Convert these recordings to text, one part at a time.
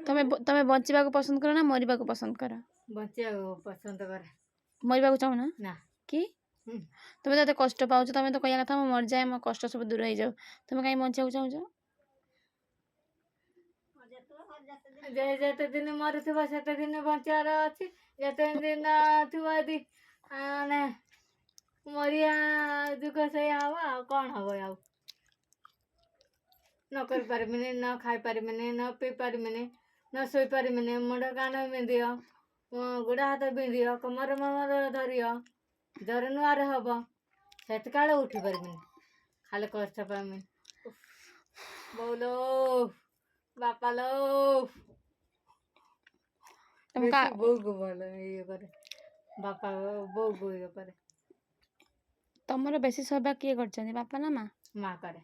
ତମେ ବଞ୍ଚିବାକୁ ପସନ୍ଦ କର ନା ମରିବାକୁ ପସନ୍ଦ କର? ବଞ୍ଚିବାକୁ ପସନ୍ଦ କରେ। ମରିବାକୁ ଚାହୁଁନା? ନା। କି ତମେ ତ ଏତେ କଷ୍ଟ ପାଉଛ, ତମେ ତ କହିବା କଥା ମୁଁ ମରିଯାଏ ମୋ କଷ୍ଟ ସବୁ ଦୂର ହେଇଯାଉ, ତମେ କାହିଁ ବଞ୍ଚିବାକୁ ଚାହୁଁଛ? ଯେତେ ଦିନ ମରୁଥିବ ସେତେ ଦିନ ବଞ୍ଚିବାର ଅଛି। ଯେତେ ଦିନ ଥିବ ଯଦି ମାନେ ମରିଆ ଯୁଗ ସେଇଆ ହବ ଆଉ କ'ଣ ହବ? ଆଉ ନ କରିପାରିବିନି, ନ ଖାଇପାରିବିନି, ନ ପିଇ ପାରିବିନି, ନ ଶୋଇପାରିବିନି, ମୁଣ୍ଡ କାନ ବିନ୍ଧିବ, ଗୋଡ଼ ହାତ ବିନ୍ଧିବ, କମର ଧରିବ, ଜର ନୁଆରେ ହବ, ସେତିକାଳେ ଉଠି ପାରିବିନି, ଖାଲି କଷ୍ଟ ପାଇମି। ବୋଉଲୋ ବାପାଲୋ, ବେଶୀ ବୋଉକୁ ଭଲ ଇଏ କରେ, ବାପା ବୋଉକୁ ଇଏ କରେ। ତମର ବେଶୀ ସେବା କିଏ କରିଛନ୍ତି, ବାପା ନା ମା? ମା କରେ।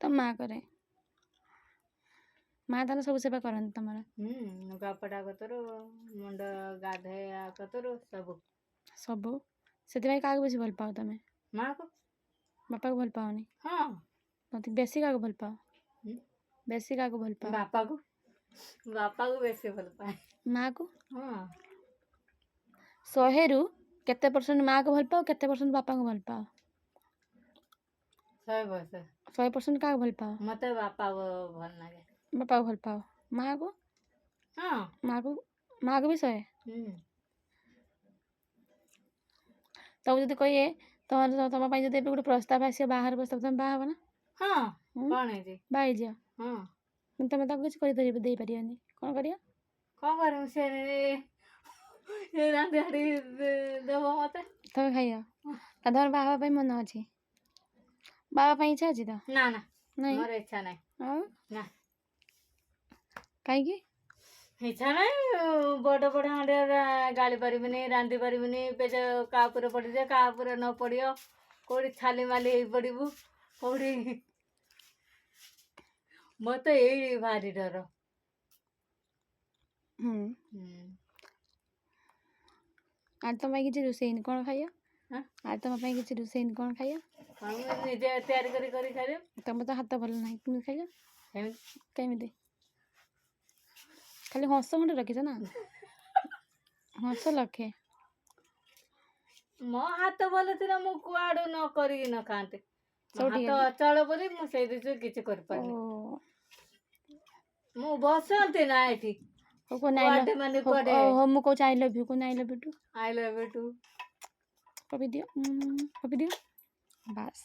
ତମ ମା କରେ? ମା ତାହେଲେ ସବୁ ସେବା କରନ୍ତି ତମର? କପଡ଼ା କତରୁ ମୁଣ୍ଡ ଗାଧୋଇବା କତରୁ ସବୁ। ସେଥିପାଇଁ କାହାକୁ ବେଶୀ ଭଲ ପାଅ ତମେ? ମାକୁ। ବାପାକୁ ଭଲ ପାଅନି? ହଁ। ବେଶୀ କାହାକୁ ଭଲ ପାଅ? ବେଶୀ କାହାକୁ ଭଲ ପାଅ? ବାପାକୁ ବେଶୀ ଭଲ ପାଏ। ମାକୁ? ହଁ। 100ରୁ କେତେ % ମାକୁ ଭଲ ପାଅ, କେତେ % ବାପାଙ୍କୁ ଭଲ ପାଅ? 100%। 100% କାହାକୁ ଭଲ ପାଅ? ମତେ ବାପାକୁ ଭଲ ଲାଗେ। ବାପାକୁ ଭଲ ପାଅ। ମାକୁ? ହଁ। ମାକୁ ବି 100? ତମକୁ ଯଦି କହିବେ ତମ ପାଇଁ ଯଦି ଏବେ ଗୋଟେ ପ୍ରସ୍ତାବ ଆସିବ, ବାହାର ପ୍ରସ୍ତାବ, ତମେ ବାହା ହବ ନା? ହଁ। କ'ଣ ହେଇଛି? ବାହା ହେଇଯିବ? ହଁ। କିନ୍ତୁ ତମେ ତାକୁ କିଛି ଦେଇପାରିବନି, କ'ଣ କରିବ? କ'ଣ କରିବୁ? ସେ ରାନ୍ଧି ଦେବ ମତେ, ତମେ ଖାଇବ? ତମର ବାହା ହେବା ପାଇଁ ମନ ଅଛି? ବାହା ହେବା ପାଇଁ ଇଚ୍ଛା ଅଛି ତ? ନା ନା, ନାଇଁ? ମୋର ଇଚ୍ଛା ନାହିଁ। ଆଉ ନା। କାହିଁକି? ଇଚ୍ଛା ନାହିଁ। ବଡ଼ ହାଣ୍ଡିରେ ଗାଳି ପାରିବିନି, ରାନ୍ଧି ପାରିବିନି, ପେଜ କାହା ଉପରେ ପଡ଼ିଯିବ, କାହା ଉପରେ ନ ପଡ଼ିବ, କେଉଁଠି ଛାଲି ମାଲି ହେଇ ପଡ଼ିବୁ, କେଉଁଠି। ମତେ ଏଇ ଭାରି ଡର। ଆଜି ତମ ପାଇଁ କିଛି ରୋଷେଇ ହେଇନି, କ'ଣ ଖାଇବ? ଆଜି ତମ ପାଇଁ କିଛି ରୋଷେଇ ହେଇନି, କ'ଣ ଖାଇବ? ନିଜେ ତିଆରି କରି ଖାଇବେ। ତମର ତ ହାତ ଭଲ ନାହିଁ, କେମିତି ଖାଇବ? କେମିତି? ଖାଲି ହଂସ ଖଣ୍ଡେ ରଖିଛ ନା? ହଂସ ଲକ୍ଷେ। ମୋ ହାତ ଭଲ ଥିଲା ମୁଁ କୁଆଡ଼ୁ ନ କରିକି ନ ଖାଆନ୍ତି। ହାତ ଅଚଳ ବୋଲି ମୁଁ ସେଇ ଜିନିଷ କିଛି କରିପାରିନି। ମୁଁ ବସନ୍ତି ନା ଏଠି। ମୁଁ କହୁଛି I love you, I love you too. I love you too. କବି ଦିଅ ବାସ୍।